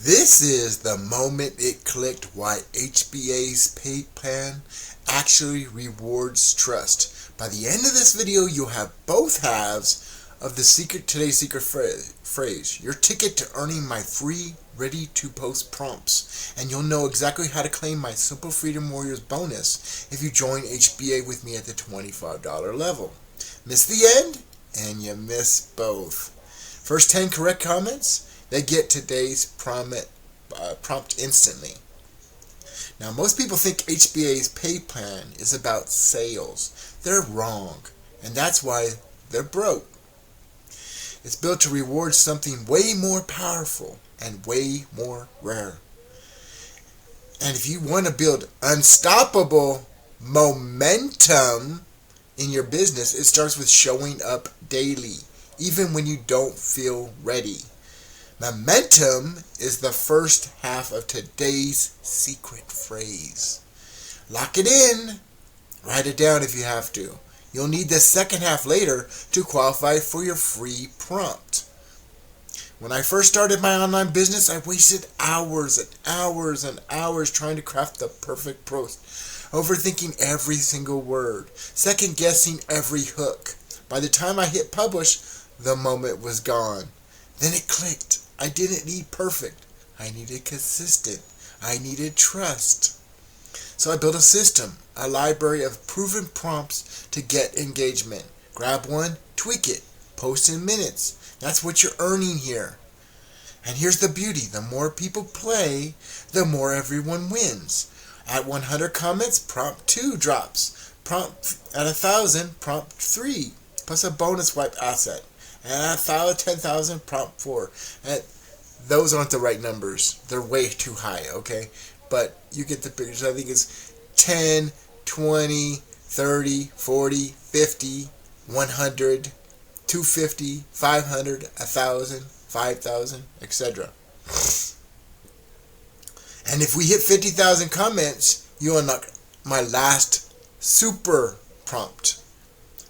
This is the moment it clicked why HBA's pay plan actually rewards trust. By the end of this video, you'll have both halves of the today's secret phrase, your ticket to earning my free ready-to-post prompts, and you'll know exactly how to claim my Simple Freedom Warriors bonus if you join HBA with me at the $25 level. Miss the end, and you miss both. First 10 correct comments, they get today's prompt instantly. Now, most people think HBA's pay plan is about sales. They're wrong, and that's why they're broke. It's built to reward something way more powerful and way more rare. And if you want to build unstoppable momentum in your business, it starts with showing up daily, even when you don't feel ready. Momentum is the first half of today's secret phrase. Lock it in. Write it down if you have to. You'll need the second half later to qualify for your free prompt. When I first started my online business, I wasted hours and hours and hours trying to craft the perfect post, overthinking every single word, second guessing every hook. By the time I hit publish, the moment was gone. Then it clicked. I didn't need perfect. I needed consistent. I needed trust. So I built a system, a library of proven prompts to get engagement. Grab one, tweak it, post in minutes. That's what you're earning here. And here's the beauty. The more people play, the more everyone wins. At 100 comments, prompt 2 drops. Prompt at 1,000, prompt 3, plus a bonus wipe asset. And at 10,000, prompt 4. And those aren't the right numbers. They're way too high, okay? But you get the picture. I think it's 10, 20, 30, 40, 50, 100, 250, 500, 1,000, 5,000, etc. And if we hit 50,000 comments, you unlock my last super prompt.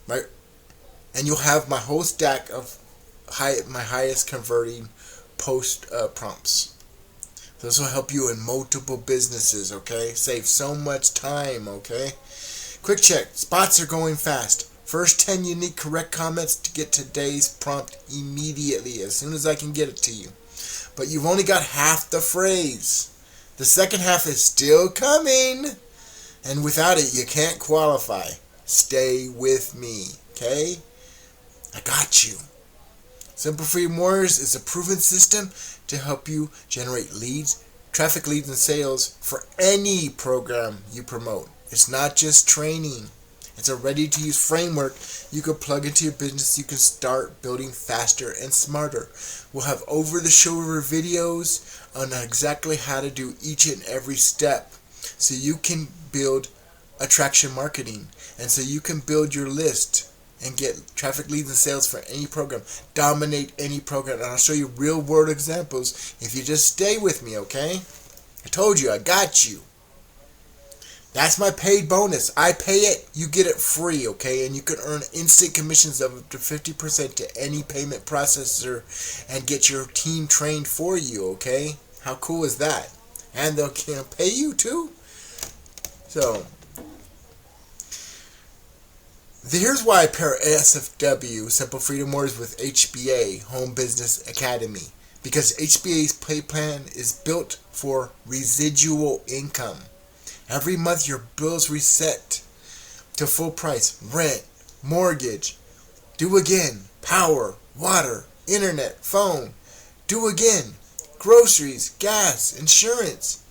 Right? And you'll have my whole stack of my highest converting post prompts. This will help you in multiple businesses, okay? Save so much time, okay? Quick check. Spots are going fast. First 10 unique correct comments to get today's prompt immediately, as soon as I can get it to you. But you've only got half the phrase. The second half is still coming. And without it, you can't qualify. Stay with me, okay? I got you. Simple Freedom Warriors is a proven system to help you generate leads, traffic leads, and sales for any program you promote. It's not just training. It's a ready-to-use framework you can plug into your business. You can start building faster and smarter. We'll have over-the-shoulder videos on exactly how to do each and every step so you can build attraction marketing and so you can build your list and get traffic leads and sales for any program. Dominate any program. And I'll show you real world examples if you just stay with me, okay? I told you, I got you. That's my paid bonus. I pay it, you get it free, okay? And you can earn instant commissions of up to 50% to any payment processor and get your team trained for you, okay? How cool is that? And they'll pay you too. So here's why I pair SFW, Simple Freedom Warriors, with HBA, Home Business Academy. Because HBA's pay plan is built for residual income. Every month your bills reset to full price. Rent, mortgage, do again, power, water, internet, phone, do again, groceries, gas, insurance,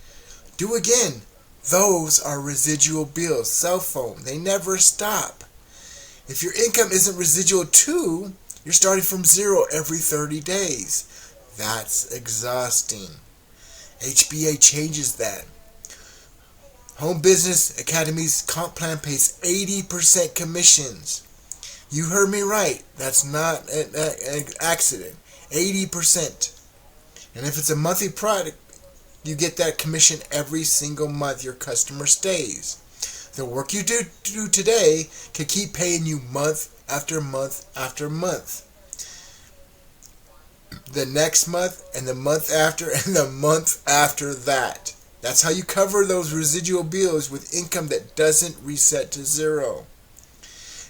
do again. Those are residual bills. Cell phone, they never stop. If your income isn't residual too, you're starting from zero every 30 days. That's exhausting. HBA changes that. Home Business Academy's comp plan pays 80% commissions. You heard me right. That's not an accident. 80%. And if it's a monthly product, you get that commission every single month your customer stays. The work you do today can keep paying you month after month after month. the next month, and the month after, and the month after that. That's how you cover those residual bills with income that doesn't reset to zero.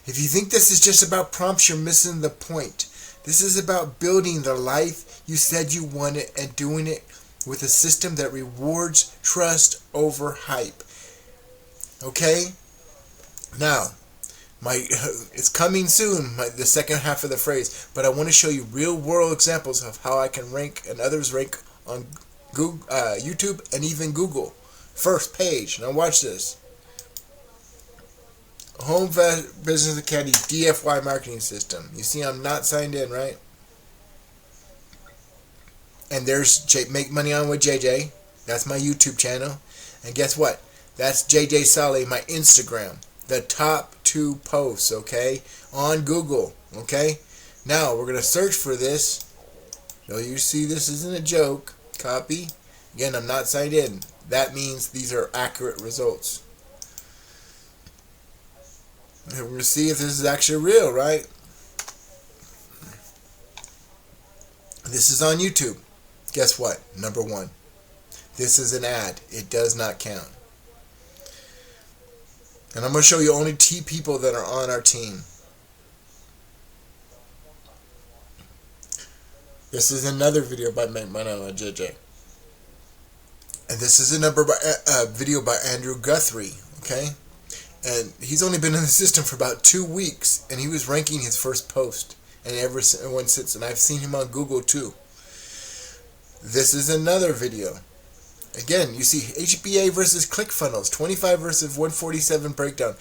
If you think this is just about prompts, you're missing the point. This is about building the life you said you wanted and doing it with a system that rewards trust over hype. Okay? Now, it's coming soon, the second half of the phrase, but I want to show you real world examples of how I can rank and others rank on Google, YouTube, and even Google. First page. Now watch this. Home Business Academy DFY Marketing System. You see I'm not signed in, right? And there's Make Money On with JJ. That's my YouTube channel. And guess what? That's JJ Solly, my Instagram. The top 2 posts, okay? On Google, okay? Now, we're going to search for this. So you see this isn't a joke. Copy. Again, I'm not signed in. That means these are accurate results. And we're going to see if this is actually real, right? This is on YouTube. Guess what? Number 1. This is an ad. It does not count. And I'm going to show you only 2 people that are on our team. This is another video by Make Money On JJ. And this is a video by Andrew Guthrie, okay? And he's only been in the system for about 2 weeks, and he was ranking his first post. And everyone sits, and I've seen him on Google too. This is another video. Again, you see HBA versus Clickfunnels, 25 versus 147 breakdown.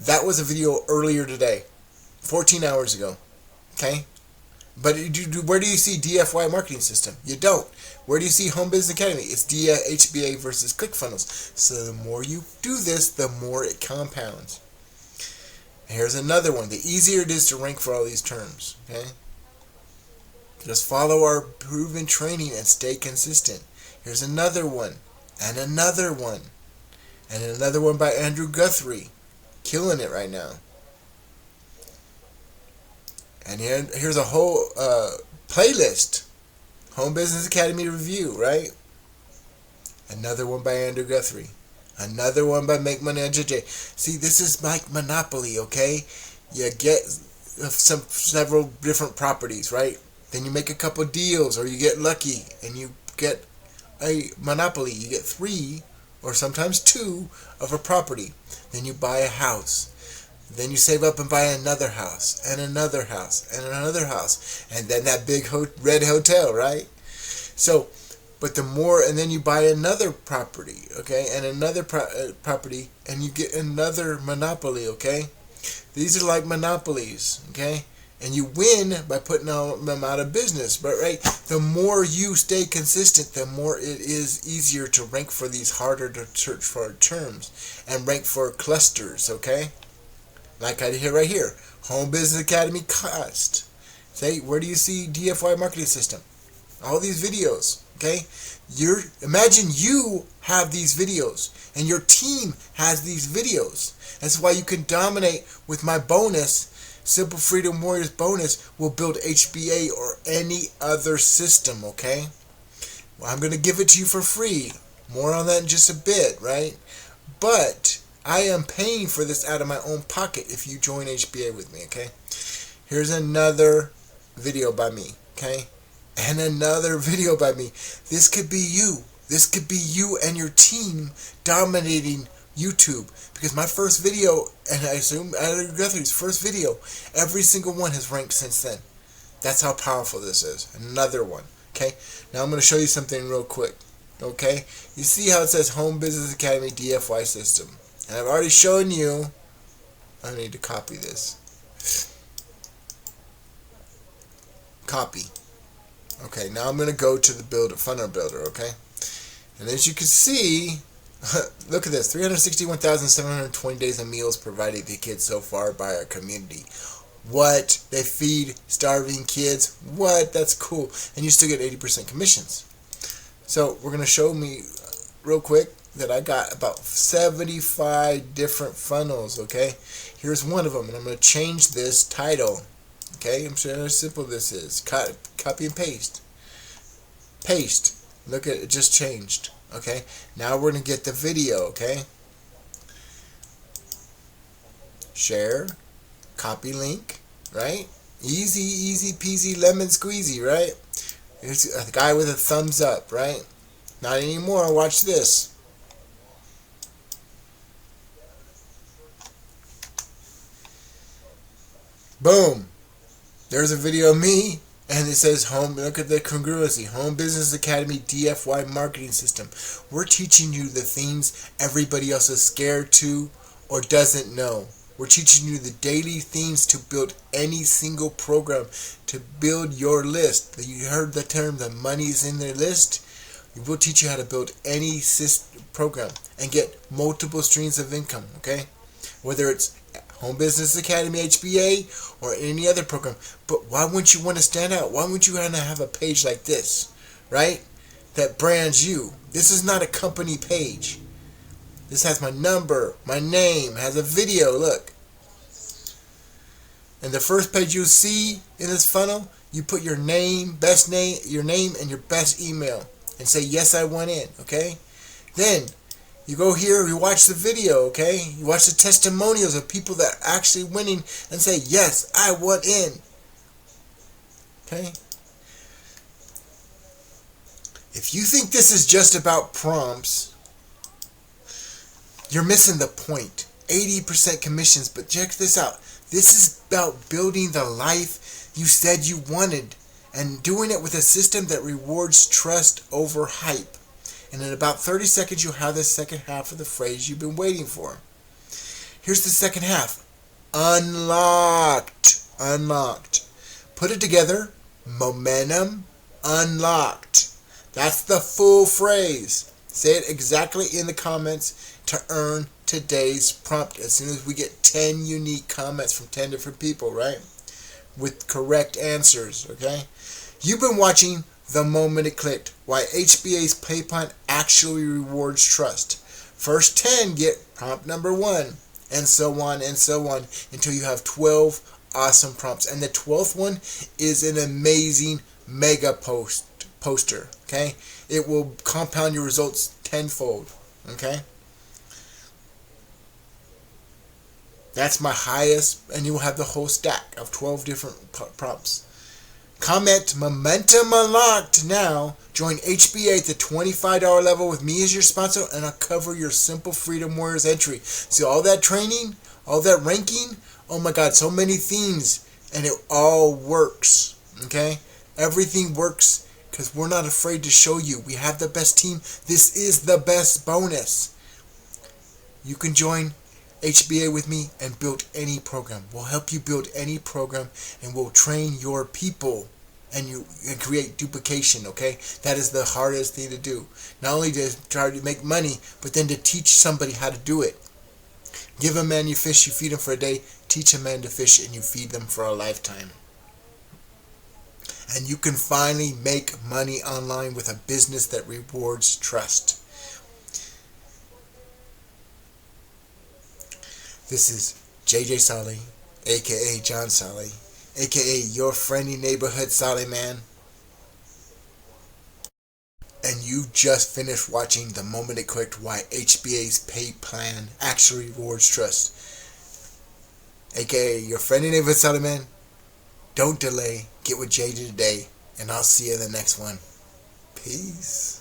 That was a video earlier today, 14 hours ago. Okay? But where do you see DFY Marketing System? You don't. Where do you see Home Business Academy? It's HBA versus Clickfunnels. So the more you do this, the more it compounds. Here's another one. The easier it is to rank for all these terms. Okay? Just follow our proven training and stay consistent. Here's another one. And another one. And another one by Andrew Guthrie. Killing it right now. And here's a whole playlist. Home Business Academy review, right? Another one by Andrew Guthrie. Another one by Make Money On JJ. See, this is like Monopoly, okay? You get several different properties, right? Then you make a couple deals, or you get lucky and you get a monopoly. You get 3 or sometimes 2 of a property. Then you buy a house. Then you save up and buy another house, and another house, and another house, and then that big red hotel, right? So, but the more, and then you buy another property, okay, and another property, and you get another monopoly, okay? These are like monopolies, okay? And you win by putting them out of business. But right, the more you stay consistent, the more it is easier to rank for these harder to search for terms and rank for clusters, okay? Like I did right here. Home Business Academy cost. Say, where do you see DFY Marketing System? All these videos, okay? Imagine you have these videos and your team has these videos. That's why you can dominate with my bonus. Simple Freedom Warriors bonus will build HBA or any other system, okay? Well, I'm going to give it to you for free. More on that in just a bit, right? But I am paying for this out of my own pocket if you join HBA with me, okay? Here's another video by me, okay? And another video by me. This could be you. This could be you and your team dominating YouTube, because my first video, and I assume Andrew Guthrie's first video, every single one has ranked since then. That's how powerful this is. Another one, okay? Now I'm going to show you something real quick, okay? You see how it says Home Business Academy DFY System, and I've already shown you. I need to copy this. Copy. Okay, now I'm going to go to the funnel builder, okay? And as you can see, look at this, 361,720 days of meals provided to kids so far by our community. What? They feed starving kids? What? That's cool. And you still get 80% commissions. So we're going to show me real quick that I got about 75 different funnels, okay? Here's one of them, and I'm going to change this title, okay? I'm showing how simple this is. Copy and paste. paste. Look at it, just changed. Okay, now we're going to get the video. Okay, share, copy link, right? Easy peasy lemon squeezy, right? Here's a guy with a thumbs up, right? Not anymore. Watch this. Boom. There's a video of me, and it says home. Look at the congruency. Home Business Academy DFY Marketing System. We're teaching you the things everybody else is scared to or doesn't know. We're teaching you the daily themes to build any single program, to build your list. You heard the term, the money's in the list. We'll teach you how to build any program and get multiple streams of income, okay? Whether it's Home Business Academy, HBA, or any other program. But why wouldn't you want to stand out? Why wouldn't you want to have a page like this, right? That brands you. This is not a company page. This has my number, my name, has a video, look. And the first page you'll see in this funnel, you put your name, your name and your best email and say, yes, I want in, okay? Then you go here, you watch the video, okay? You watch the testimonials of people that are actually winning and say, yes, I want in, okay? If you think this is just about prompts, you're missing the point. 80% commissions, but check this out. This is about building the life you said you wanted and doing it with a system that rewards trust over hype. And in about 30 seconds, you'll have the second half of the phrase you've been waiting for. Here's the second half. Unlocked. Unlocked. Put it together. Momentum unlocked. That's the full phrase. Say it exactly in the comments to earn today's prompt as soon as we get 10 unique comments from 10 different people, right? With correct answers, okay? You've been watching The Moment It Clicked, why HBA's pay plan actually rewards trust. First 10 get prompt number 1, and so on until you have 12 awesome prompts. And the 12th one is an amazing mega poster, okay? It will compound your results tenfold, okay? That's my highest, and you will have the whole stack of 12 different prompts. Comment Momentum Unlocked now. Join HBA at the $25 level with me as your sponsor, and I'll cover your Simple Freedom Warriors entry. See all that training, all that ranking? Oh my God, so many themes, and it all works, okay? Everything works because we're not afraid to show you. We have the best team. This is the best bonus. You can join HBA with me and build any program. We'll help you build any program, and we'll train your people and create duplication, okay? That is the hardest thing to do. Not only to try to make money, but then to teach somebody how to do it. Give a man your fish, you feed him for a day. Teach a man to fish, and you feed them for a lifetime. And you can finally make money online with a business that rewards trust. This is JJ Solly, aka John Solly, aka your friendly neighborhood Solly man. And you just finished watching The Moment It Clicked, why HBA's pay plan actually rewards trust. Aka your friendly neighborhood Solly man. Don't delay. Get with JJ today, and I'll see you in the next one. Peace.